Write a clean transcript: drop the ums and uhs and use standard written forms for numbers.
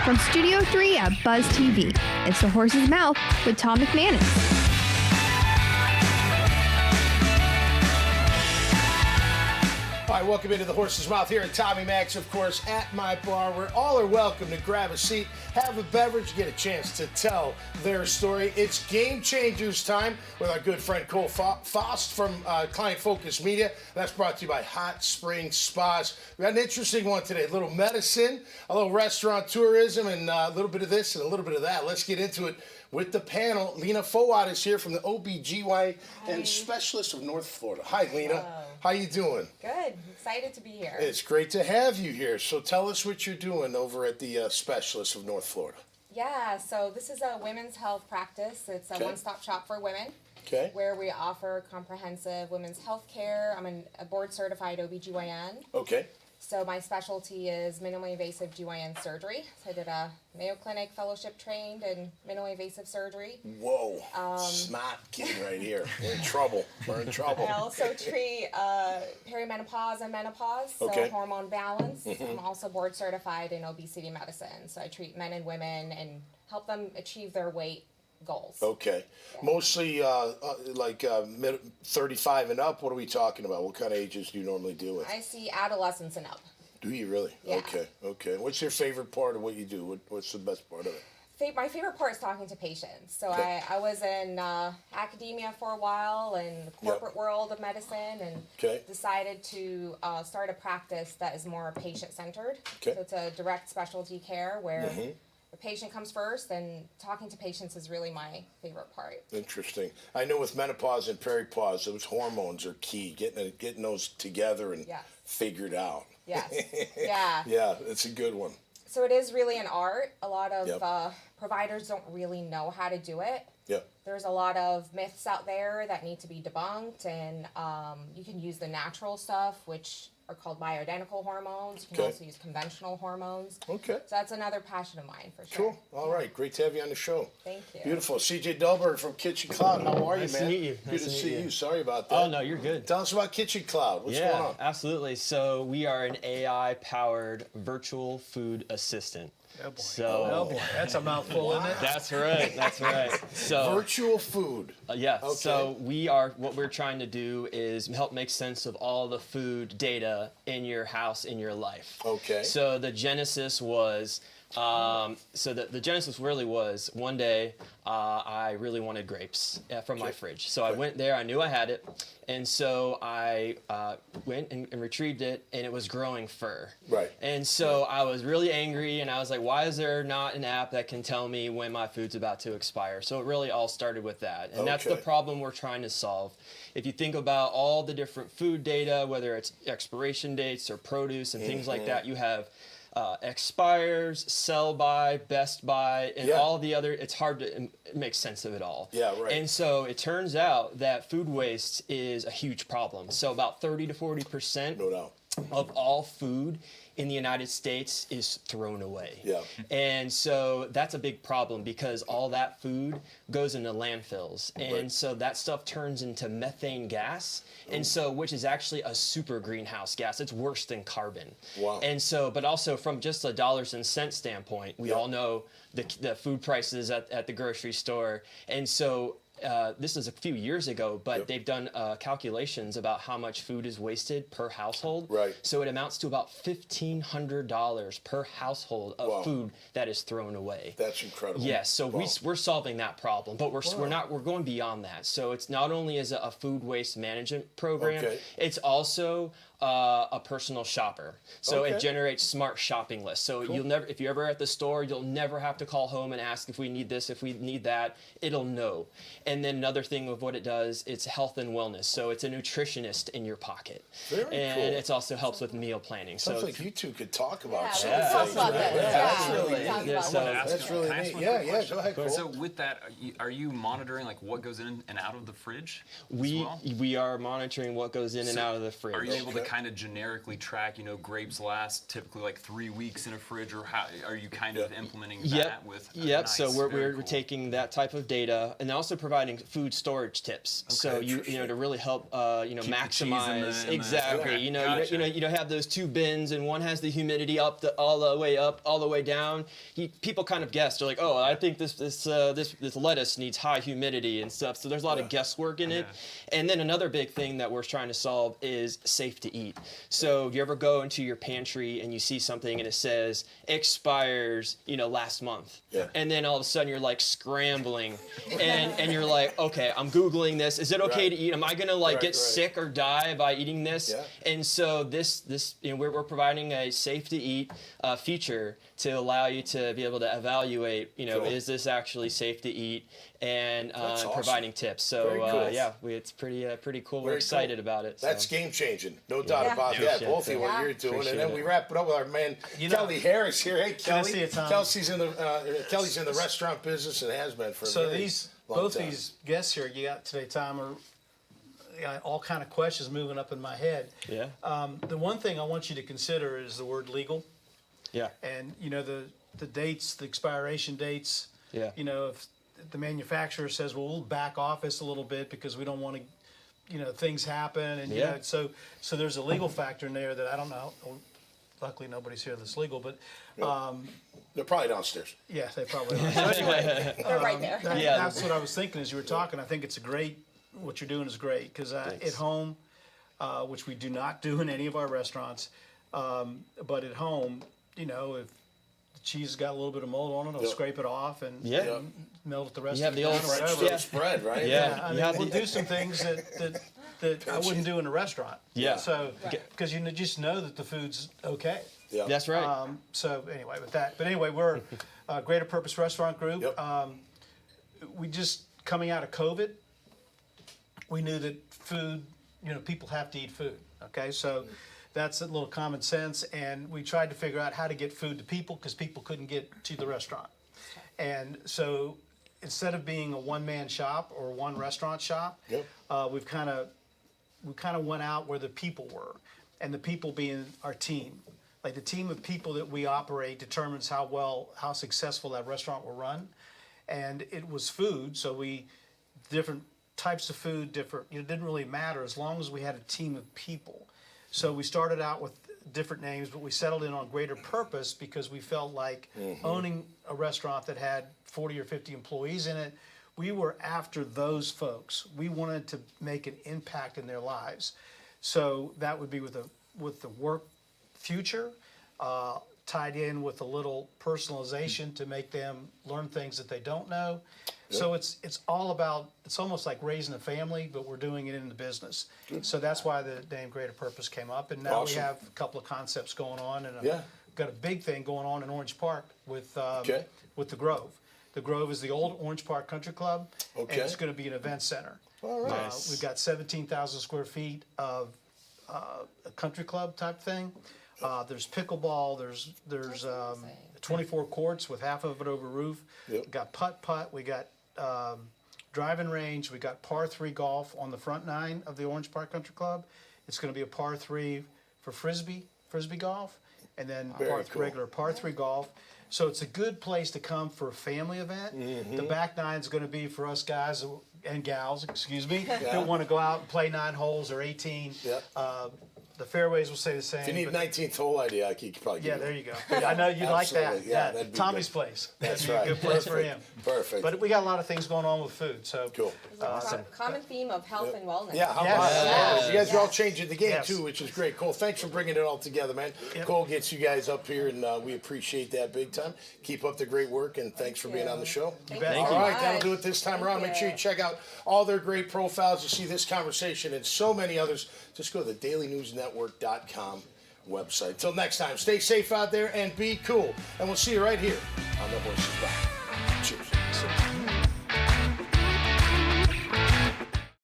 From Studio 3 at Buzz TV, it's The Horse's Mouth with Tom McManus. All right, welcome into The Horse's Mouth here at Tommy Max, of course, at my bar, where all are welcome to grab a seat, have a beverage, get a chance to tell their story. It's Game Changers time with our good friend Cole Faust from Client Focus Media. That's brought to you by Hot Spring Spas. We got an interesting one today, a little medicine, a little restaurant tourism, and a little bit of this and a little bit of that. Let's get into it with the panel. Lina Fouad is here from the OBGYN Specialist of North Florida. Hi, Lina. Hello. How you doing? Good. Excited to be here. It's great to have you here. So tell us what you're doing over at the Specialist of North Florida. Yeah, so this is a women's health practice. It's a one-stop shop for women. Okay. Where we offer comprehensive women's health care. I'm a board-certified OBGYN. Okay. So my specialty is minimally invasive GYN surgery. So I did a Mayo Clinic fellowship trained in minimally invasive surgery. Whoa. Snot kidding right here. We're in trouble. We're in trouble. I also treat perimenopause and menopause, so hormone balance. I'm also board certified in obesity medicine. So I treat men and women and help them achieve their weight goals. Okay. Yeah. Mostly like 35 and up. What are we talking about? What kind of ages do you normally deal with? I see adolescents and up. Do you really? Yeah. Okay. What's your favorite part of what you do? What's the best part of it? My favorite part is talking to patients. So I was in academia for a while and the corporate world of medicine and decided to start a practice that is more patient-centered. So it's a direct specialty care where the patient comes first, and talking to patients is really my favorite part. Interesting. I know with menopause and perimenopause, those hormones are key. Getting those together and figured out. Yes. Yeah. Yeah, it's a good one. So it is really an art. A lot of providers don't really know how to do it. Yeah. There's a lot of myths out there that need to be debunked, and you can use the natural stuff, which are called bioidentical hormones. You can also use conventional hormones. Okay. So that's another passion of mine, for sure. Cool. All right. Great to have you on the show. Thank you. Beautiful. CJ Dulberger from Kitchen Cloud. How are you, man? Nice to meet you. Good to see you. Sorry about that. Oh, no, you're good. Tell us about Kitchen Cloud. What's going on? Absolutely. So we are an AI-powered virtual food assistant. Oh boy, that's a mouthful, isn't it? That's right. So virtual food. So what we're trying to do is help make sense of all the food data in your house, in your life. Okay. So the genesis was, the genesis really was one day I really wanted grapes from my fridge. So I went there, I knew I had it, and so I went and retrieved it, and it was growing fur. Right. And so I was really angry, and I was like, why is there not an app that can tell me when my food's about to expire? So it really all started with that, and that's the problem we're trying to solve. If you think about all the different food data, whether it's expiration dates or produce and things like that, you have expires, sell by, best by, and all the other, it's hard to make sense of it all. Yeah, right. And so it turns out that food waste is a huge problem. So about 30 to 40% of all food in the United States is thrown away. Yeah. And so that's a big problem because all that food goes into landfills. And so that stuff turns into methane gas, and so which is actually a super greenhouse gas. It's worse than carbon. Wow. And so, but also from just a dollars and cents standpoint, we all know the food prices at the grocery store. And so this is a few years ago, but they've done calculations about how much food is wasted per household. Right. So it amounts to about $1,500 per household of food that is thrown away. That's incredible. Yes. So we're solving that problem, but we're going beyond that. So it's not only is it a food waste management program, it's also a personal shopper. So it generates smart shopping lists. So you'll never, if you're ever at the store, you'll never have to call home and ask if we need this, if we need that. It'll know. And then another thing of what it does, it's health and wellness. So it's a nutritionist in your pocket. Very cool. And it also helps with meal planning. Sounds like you two could talk about some things. That's really neat. Yeah, go ahead, Cole. So with that, are you monitoring like what goes in and out of the fridge? We are monitoring what goes in and out of the fridge. Are you able to kind of generically track, grapes last typically like 3 weeks in a fridge, or how are you kind of implementing that with? Nice, so we're cool. taking that type of data and also providing food storage tips. Okay, so to really help Keep maximize exactly. You have those two bins, and one has the humidity all the way up, all the way down. People kind of guess. They're like, oh, I think this lettuce needs high humidity and stuff. So there's a lot of guesswork in it. And then another big thing that we're trying to solve is safe to eat. So you ever go into your pantry and you see something and it says expires, last month. Yeah. And then all of a sudden you're like scrambling and you're like, okay, I'm Googling this. Is it okay to eat? Am I gonna get sick or die by eating this? Yeah. And so this we're providing a safe to eat feature to allow you to be able to evaluate, is this actually safe to eat, and awesome. Providing tips. So cool. It's pretty cool. We're excited about it. That's game changing, no doubt about that. Both of you, what you're doing, and then we wrap it up with our man Kelly Harris here. Hey, Kelly. Kelly's in the restaurant business and has been for a very long time. These guests here you got today, Tom, are all kind of questions moving up in my head. Yeah. The one thing I want you to consider is the word legal. Yeah. And the dates, the expiration dates. Yeah. If the manufacturer says, well, we'll back off this a little bit because we don't want to, things happen, and so there's a legal factor in there that I don't know. Luckily, nobody's here that's legal, but they're probably downstairs. Yeah, they probably are. So anyway, they're right there. That's what I was thinking as you were talking. I think it's what you're doing is great, because at home, which we do not do in any of our restaurants, but at home, if the cheese has got a little bit of mold on it, I'll scrape it off and melt it the rest of the time. You have the old spread, right? Yeah, we'll do some things that I wouldn't do in a restaurant. Yeah. So, because you just know that the food's okay. Yeah. That's right. So anyway, with that. But anyway, we're a Greater Purpose Restaurant Group. Yep. We just, coming out of COVID, we knew that food, people have to eat food. Okay, so that's a little common sense, and we tried to figure out how to get food to people because people couldn't get to the restaurant. And so instead of being a one-man shop or one restaurant shop, we kind of went out where the people were, and the people being our team. Like the team of people that we operate determines how successful that restaurant will run. And it was food, so different types of food, it didn't really matter as long as we had a team of people. So we started out with different names, but we settled in on Greater Purpose because we felt like owning a restaurant that had 40 or 50 employees in it, we were after those folks. We wanted to make an impact in their lives. So that would be with the work future, tied in with a little personalization to make them learn things that they don't know. So it's all about, it's almost like raising a family, but we're doing it in the business. So that's why the name Greater Purpose came up. And now we have a couple of concepts going on, and got a big thing going on in Orange Park with the Grove. The Grove is the old Orange Park Country Club, and it's going to be an event center. All right. We've got 17,000 square feet of a country club type thing. There's pickleball. There's 24 courts with half of it over roof. Yep. We got putt-putt. We got driving range. We got par 3 golf on the front 9 of the Orange Park Country Club. It's going to be a par 3 for frisbee golf, and then regular par 3 golf. So it's a good place to come for a family event. Mm-hmm. The back 9 is going to be for us guys and gals, that want to go out and play 9 holes or 18. Yep. The fairways will stay the same. If you need 19th hole idea, I could probably give there you go. I know you'd like that. Yeah, Tommy's place. That'd be a good place for him. Perfect. But we got a lot of things going on with food. So cool. Awesome. Common theme of health and wellness. Yeah, how about that? You guys are all changing the game too, which is great. Cole, thanks for bringing it all together, man. Yep. Cole gets you guys up here, and we appreciate that big time. Keep up the great work, and thanks for being on the show. You bet. All right, that'll do it this time around. Make sure you check out all their great profiles to see this conversation and so many others. Just go to the dailynewsnetwork.com website. Till next time, stay safe out there and be cool. And we'll see you right here on The Horse's Mouth.